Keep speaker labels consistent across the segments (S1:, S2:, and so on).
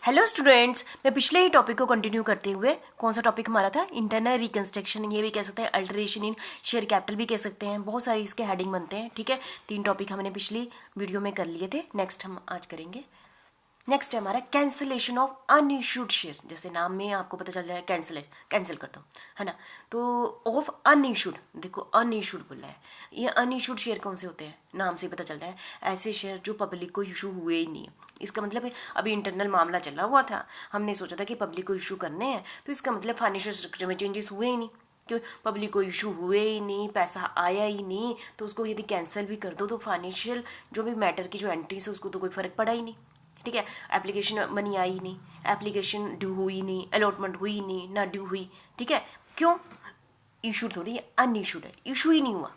S1: Hello students, मैं पिछले ही topic को कंटिन्यू करते हुए, कौन सा टॉपिक हमारा था, इंटरनल रिकंस्ट्रक्शन, ये भी कह सकते हैं, अल्टरेशन इन शेयर कैपिटल भी कह सकते हैं, बहुत सारे इसके हेडिंग बनते हैं। ठीक है, 3 टॉपिक हमने पिछली वीडियो में कर लिए थे। नेक्स्ट हम आज करेंगे। नेक्स्ट है हमारा कैंसिलेशन ऑफ अनइशूड शेयर। जैसे नाम में आपको पता चल जाए कैंसिल करता हूँ, है ना। तो ऑफ अनइशूड, देखो अनइशूड बोला है, ये अनइशूड शेयर कौन से होते हैं, नाम से ही पता चल रहा है, ऐसे शेयर जो पब्लिक को इशू हुए ही नहीं है। इसका मतलब है अभी इंटरनल मामला चला हुआ था, हमने सोचा था कि पब्लिक को इशू करने हैं, तो इसका मतलब फाइनेंशियल स्ट्रक्चर में चेंजेस हुए ही नहीं, क्यों, पब्लिक को इशू हुए ही नहीं, पैसा आया ही नहीं, तो उसको यदि कैंसिल भी कर दो तो फाइनेंशियल जो भी मैटर की जो एंट्रीज है उसको तो कोई फर्क पड़ा ही नहीं। ठीक है, एप्लीकेशन मनी आई नहीं, एप्लीकेशन ड्यू हुई नहीं, अलॉटमेंट हुई नहीं, ना ड्यू हुई। ठीक है, क्यों, इशूड थोड़ी है, अनइशूड है, इशू ही नहीं हुआ,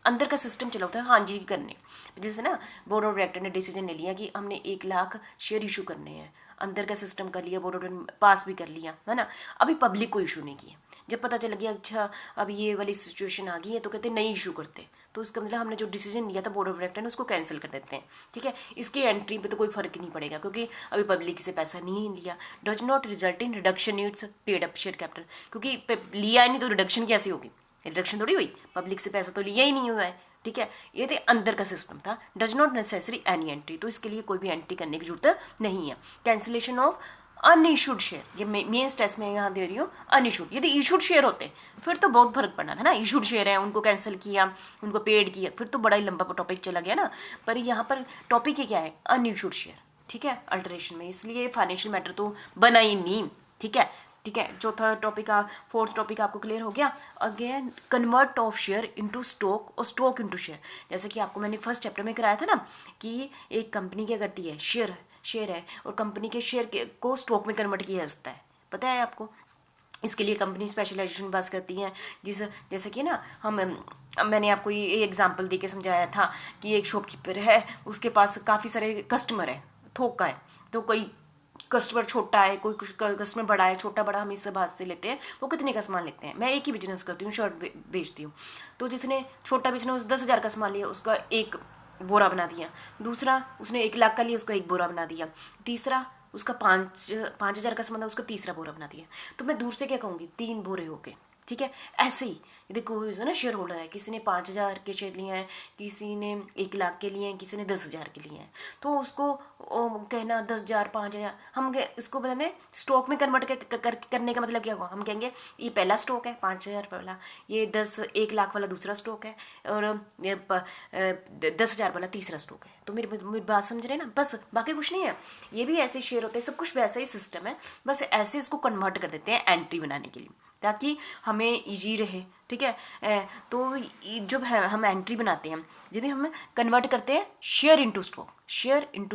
S1: अंदर का सिस्टम चला होता है हाँ जी करने। जैसे ना बोर्ड ऑफ डायरेक्टर ने डिसीजन ले लिया कि हमने 1 लाख शेयर इशू करने हैं, अंदर का सिस्टम कर लिया, बोर्ड ऑफ डायरेक्टर पास भी कर लिया, है ना। अभी पब्लिक को इशू नहीं किया, जब पता चल गया अच्छा अब ये वाली सिचुएशन आ गई है तो कहते नहीं इशू करते, तो उसका मतलब हमने जो डिसीजन लिया था बोर्ड ऑफ डायरेक्टर ने उसको कैंसिल कर देते हैं। ठीक है, इसकी एंट्री पे तो कोई फर्क नहीं पड़ेगा क्योंकि अभी पब्लिक से पैसा नहीं लिया। Does not result in reduction it's paid up share capital, क्योंकि लिया ही नहीं तो रिडक्शन कैसे होगी, रिडक्शन थोड़ी हुई, पब्लिक से पैसा तो लिया ही नहीं हुआ है। ठीक है, ये तो अंदर का सिस्टम था। Does not necessary any entry, तो इसके लिए कोई भी एंट्री करने की जरूरत नहीं है। कैंसिलेशन ऑफ अनइशूड शेयर, ये मेन स्ट्रेस में यहाँ दे रही हूँ, अनइशूड। यदि इशूड शेयर होते फिर तो बहुत फर्क पड़ना था ना, इशूड शेयर है उनको कैंसिल किया, उनको पेड किया, फिर तो बड़ा ही लंबा टॉपिक चला गया ना। पर यहाँ पर टॉपिक ही क्या है, अनइशूड शेयर। ठीक है, अल्टरेशन में, इसलिए फाइनेंशियल मैटर तो बना ही नहीं। ठीक है, ठीक है, चौथा टॉपिक, फोर्थ टॉपिक आपको क्लियर हो गया। Again convert of share into stock और स्टॉक इनटू शेयर, जैसे कि आपको मैंने फर्स्ट चैप्टर में कराया था ना कि एक कंपनी क्या करती है, शेयर है और कंपनी के शेयर को स्टॉक में कन्वर्ट किया जा सकता है, पता है आपको। इसके लिए कंपनी स्पेशलाइजेशन पास करती हैं, जैसे कि ना मैंने आपको ये एग्जांपल दे के समझाया था कि एक शॉपकीपर है, उसके पास काफ़ी सारे कस्टमर है, थोक का है, तो कोई कस्टमर छोटा है, कोई कस्टमर बड़ा है, छोटा बड़ा हम इससे बात से लेते हैं, वो कितने का सामान लेते हैं। मैं एक ही बिजनेस करती हूँ, शर्ट बेचती हूँ, तो जिसने छोटा बेचना उस 10,000 का सामान लिया, उसका एक बोरा बना दिया। दूसरा उसने 1 लाख का लिया, उसका 1 बोरा बना दिया। तीसरा उसका 5,000 का सामान था, उसका तीसरा बोरा बना दिया। तो मैं दूर से क्या कहूँगी, 3 बोरे हो गए। ठीक है, ऐसे ही देखो ना, शेयर होल्डर है, किसी ने 5,000 के शेयर लिए हैं, किसी ने 1 लाख के लिए हैं, किसी ने 10,000 के लिए हैं, तो उसको कहना 10,000 5,000, हम इसको बताने स्टॉक में कन्वर्ट करने का मतलब क्या होगा, हम कहेंगे ये पहला स्टॉक है 5,000 वाला, ये 1 लाख वाला दूसरा स्टॉक है, और ये 10,000 वाला तीसरा स्टॉक है। तो मेरी बात समझ रहे हैं ना, बस बाकी कुछ नहीं है। ये भी ऐसे शेयर होते हैं, सब कुछ वैसा ही सिस्टम है, बस ऐसे इसको कन्वर्ट कर देते हैं एंट्री बनाने के लिए, ताकि हमें इजी रहे। ठीक है, तो जब हम एंट्री बनाते हैं, जब भी हम कन्वर्ट करते हैं शेयर इनटू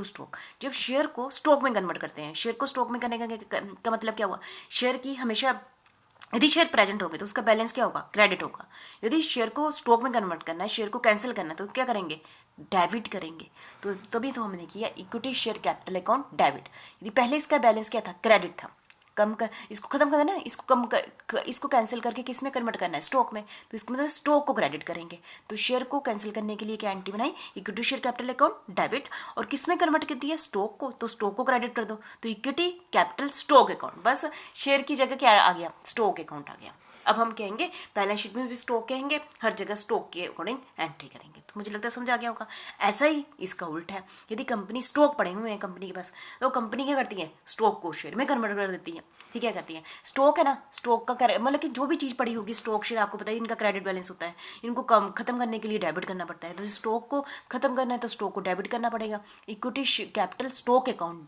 S1: स्टॉक, जब शेयर को स्टॉक में कन्वर्ट करते हैं, शेयर को स्टॉक में करने का मतलब क्या हुआ, शेयर की हमेशा यदि शेयर प्रेजेंट होंगे तो उसका बैलेंस क्या होगा, क्रेडिट होगा। यदि शेयर को स्टॉक में कन्वर्ट करना है, शेयर को कैंसिल करना है, तो क्या करेंगे, डेबिट करेंगे। तो तभी तो हमने किया equity share capital account debit. यदि पहले इसका बैलेंस क्या था, क्रेडिट था, इसको खत्म कर देना, इसको कैंसिल करके किस में कन्वर्ट करना है, स्टॉक में, तो इसका मतलब स्टॉक को क्रेडिट करेंगे। तो शेयर को कैंसिल करने के लिए क्या एंट्री बनाई, equity share capital account debit, और किस में कन्वर्ट कर दिया, स्टॉक को, तो स्टॉक को क्रेडिट कर दो, तो इक्विटी कैपिटल स्टॉक अकाउंट, बस शेयर की जगह क्या आ गया, स्टॉक अकाउंट आ गया। अब हम कहेंगे बैलेंस शीट में भी स्टॉक कहेंगे, हर जगह स्टॉक के अकॉर्डिंग एंट्री करेंगे। तो मुझे लगता है समझ आ गया होगा। ऐसा ही इसका उल्ट है, यदि कंपनी स्टॉक पड़े हुए हैं कंपनी के पास, तो कंपनी क्या करती है, स्टॉक को शेयर में कन्वर्ट कर देती है। ठीक है, कहती है स्टॉक है ना, स्टॉक का मतलब कि जो भी चीज़ पड़ी होगी स्टॉक शेयर, आपको पता है इनका क्रेडिट बैलेंस होता है, इनको खत्म करने के लिए डेबिट करना पड़ता है। तो स्टॉक को खत्म करना है तो स्टॉक को डेबिट करना पड़ेगा, equity capital stock account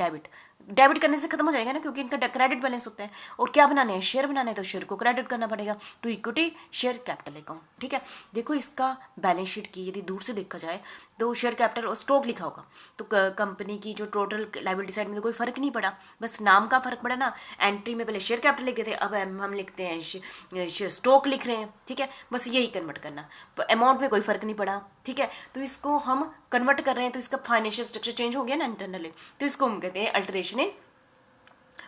S1: debit करने से खत्म हो जाएगा ना, क्योंकि इनका क्रेडिट बैलेंस होता है। और क्या बनाने हैं, शेयर बनाने हैं, तो शेयर को क्रेडिट करना पड़ेगा, तो इक्विटी शेयर कैपिटल अकाउंट। ठीक है, देखो इसका बैलेंस शीट की यदि दूर से देखा जाए तो शेयर कैपिटल और स्टॉक लिखा होगा, तो कंपनी की जो टोटल लायबिलिटी साइड में तो कोई फर्क नहीं पड़ा, बस नाम का फर्क पड़ा ना। एंट्री में पहले शेयर कैपिटल लिखते थे, अब हम लिखते हैं स्टॉक लिख रहे हैं। ठीक है, बस यही कन्वर्ट करना, अमाउंट में कोई फर्क नहीं पड़ा। ठीक है, तो इसको हम कन्वर्ट कर रहे हैं, तो इसका फाइनेंशियल स्ट्रक्चर चेंज हो गया ना इंटरनली, तो इसको हम कहते हैं alteration in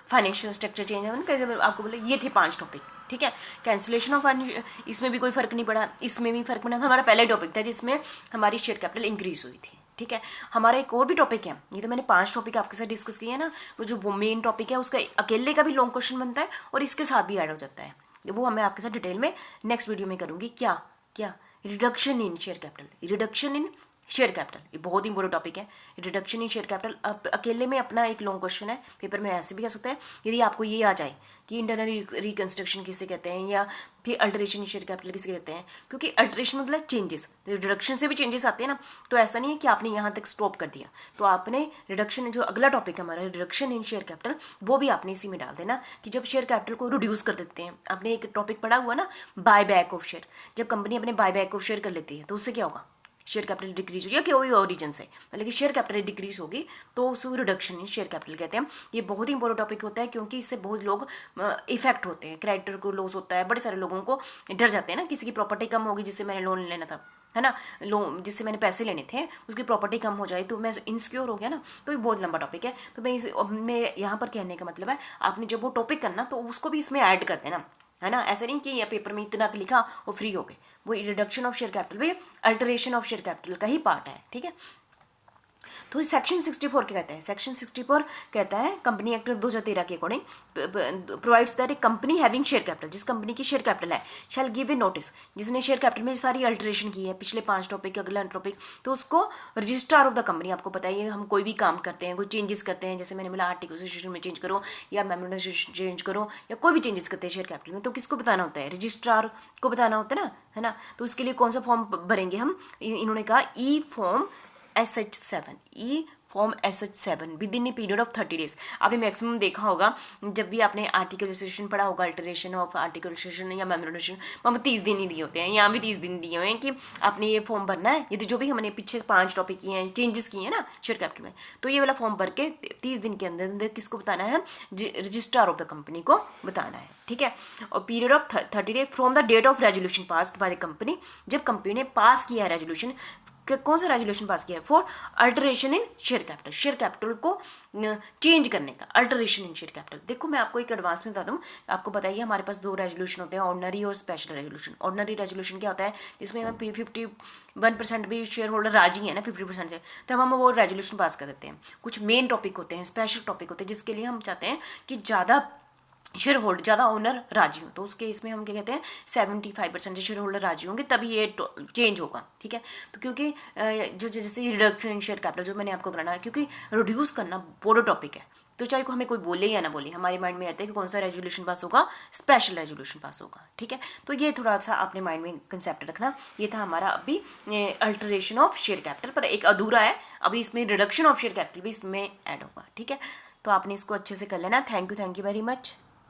S1: financial structure change है। आपको बोले ये थे 5 टॉपिक। ठीक है, कैंसिलेशन ऑफ इसमें भी कोई फर्क नहीं पड़ा, इसमें भी फर्क पड़ा। हमारा पहला टॉपिक था जिसमें हमारी शेयर कैपिटल इंक्रीज हुई थी। ठीक है। हमारा एक और भी टॉपिक है, ये तो मैंने 5 टॉपिक आपके साथ डिस्कस किए हैं ना, वो जो मेन टॉपिक है उसका अकेले का भी लॉन्ग क्वेश्चन बनता है और इसके साथ भी ऐड हो जाता है, वो मैं आपके साथ डिटेल में नेक्स्ट वीडियो में करूँगी। क्या क्या reduction in share capital, reduction in share capital, ये बहुत ही इंपॉर्टेंट टॉपिक है। रिडक्शन इन शेयर कैपिटल अब अकेले में अपना एक लॉन्ग क्वेश्चन है, पेपर में ऐसे भी आ सकता है। यदि आपको ये आ जाए कि इंटरनल रिकंस्ट्रक्शन किसे कहते हैं या फिर अल्टरेशन इन शेयर कैपिटल किसे कहते हैं, क्योंकि अल्टरेशन मतलब चेंजेस, रिडक्शन से भी चेंजेस आते हैं ना, तो ऐसा नहीं है कि आपने यहाँ तक स्टॉप कर दिया, तो आपने रिडक्शन, जो अगला टॉपिक है हमारा रिडक्शन इन शेयर कैपिटल, वो भी आपने इसी में डाल देना कि जब शेयर कैपिटल को रिड्यूस कर देते हैं। आपने एक टॉपिक पढ़ा हुआ ना, बाय बैक ऑफ शेयर, जब कंपनी अपने बाय बैक ऑफ शेयर कर लेती है तो उससे क्या होगा, शेयर कैपिटल डिक्रीज होगी या कोई और रीजन से, मतलब कि शेयर कैपिटल डिक्रीज होगी तो उसको रिडक्शन इन शेयर कैपिटल कहते हैं। ये बहुत ही इंपॉर्टेंट टॉपिक होता है क्योंकि इससे बहुत लोग इफेक्ट होते हैं, क्रेडिटर को लॉस होता है, बड़े सारे लोगों को डर जाते हैं ना, किसी की प्रॉपर्टी कम होगी जिससे मैंने लोन लेना था, है ना, लोन जिससे मैंने पैसे लेने थे उसकी प्रॉपर्टी कम हो जाए तो मैं इनसिक्योर हो गया ना, तो ये बहुत लंबा टॉपिक है। तो मैं यहाँ पर कहने का मतलब है, आपने जब वो टॉपिक करना तो उसको भी इसमें ऐड कर देना, है ना, ऐसा नहीं कि ये पेपर में इतना लिखा और फ्री हो गए। वो रिडक्शन ऑफ शेयर कैपिटल भी अल्टरेशन ऑफ शेयर कैपिटल का ही पार्ट है, ठीक है। तो सेक्शन 64 क्या कहता है, सेक्शन 64 कहता है कंपनी एक्ट 2013 के according provides that A company having share capital, जिस कंपनी की शेयर कैपिटल है, शैल गिव ए नोटिस, जिसने शेयर कैपिटल में सारी अल्टरेशन की है, पिछले 5 टॉपिक, अगला टॉपिक, तो उसको रजिस्ट्रार ऑफ द कंपनी, आपको पता है हम कोई भी काम करते हैं, कोई चेंजेस करते हैं, जैसे मैंने बोला आर्टिकल में चेंज करो या मेमोरेंडम चेंज करो या कोई भी चेंजेस करते हैं शेयर कैपिटल में, तो किसको बताना होता है, रजिस्ट्रार को बताना होता है ना, है ना। तो उसके लिए कौन सा फॉर्म भरेंगे हम, इन्होंने कहा E form SH7, E form SH7 within a period of 30 days. आपने मैक्सिमम देखा होगा जब भी आपने आर्टिकल रजिस्ट्रेशन पढ़ा होगा, अल्टरेशन ऑफ आर्टिकल रजिस्ट्रेशन या मेमोरेंडम, वहाँ 30 दिन ही दिए होते हैं, यहाँ भी 30 दिन दिए हुए हैं कि आपने ये फॉर्म भरना है। यदि जो भी हमने पीछे 5 टॉपिक किए हैं, चेंजेस किए हैं ना शेयर कैपिटल में, तो ये वाला फॉर्म भर के 30 दिन के अंदर अंदर किसको बताना है, रजिस्ट्रार ऑफ द कंपनी को बताना है, ठीक है। और period of 30 days from the date of resolution passed by the company, जब कंपनी ने पास किया है रेजोल्यूशन, कौन सा रेजोल्यूशन पास किया है, for alteration in share capital, share capital को चेंज करने का, अल्टरेशन इन शेयर कैपिटल। देखो मैं आपको एक एडवांस में बता दूं, आपको बताइए हमारे पास 2 रेजोल्यूशन होते हैं, ऑर्डिनरी और स्पेशल रेजोल्यूशन। ऑर्डिनरी रेजोल्यूशन क्या होता है, जिसमें हम 51% भी शेयर होल्डर राजी है ना 50% से, तब हम वो रेजोल्यूशन पास कर देते हैं। कुछ मेन टॉपिक होते हैं, स्पेशल टॉपिक होते हैं, जिसके लिए हम चाहते हैं कि ज़्यादा शेयर होल्डर, ज़्यादा ओनर राजी हो, तो उसके इसमें हम क्या कहते हैं 75% शेयर होल्डर राजी होंगे तभी ये चेंज होगा, ठीक है। तो क्योंकि जो जैसे रिडक्शन इन शेयर कैपिटल जो मैंने आपको कराना है, क्योंकि रिड्यूस करना बोर्डो टॉपिक है, तो चाहे को हमें कोई बोले या ना बोले, हमारे माइंड में आता है कि कौन सा रेजोल्यूशन पास होगा, स्पेशल रेजोल्यूशन पास होगा, ठीक है। तो ये थोड़ा सा अपने माइंड में कंसेप्ट रखना। ये था हमारा अभी अल्टरेशन ऑफ शेयर कैपिटल, पर एक अधूरा है, अभी इसमें रिडक्शन ऑफ शेयर कैपिटल भी इसमें ऐड होगा, ठीक है। तो आपने इसको अच्छे से कर लेना। Thank you very much.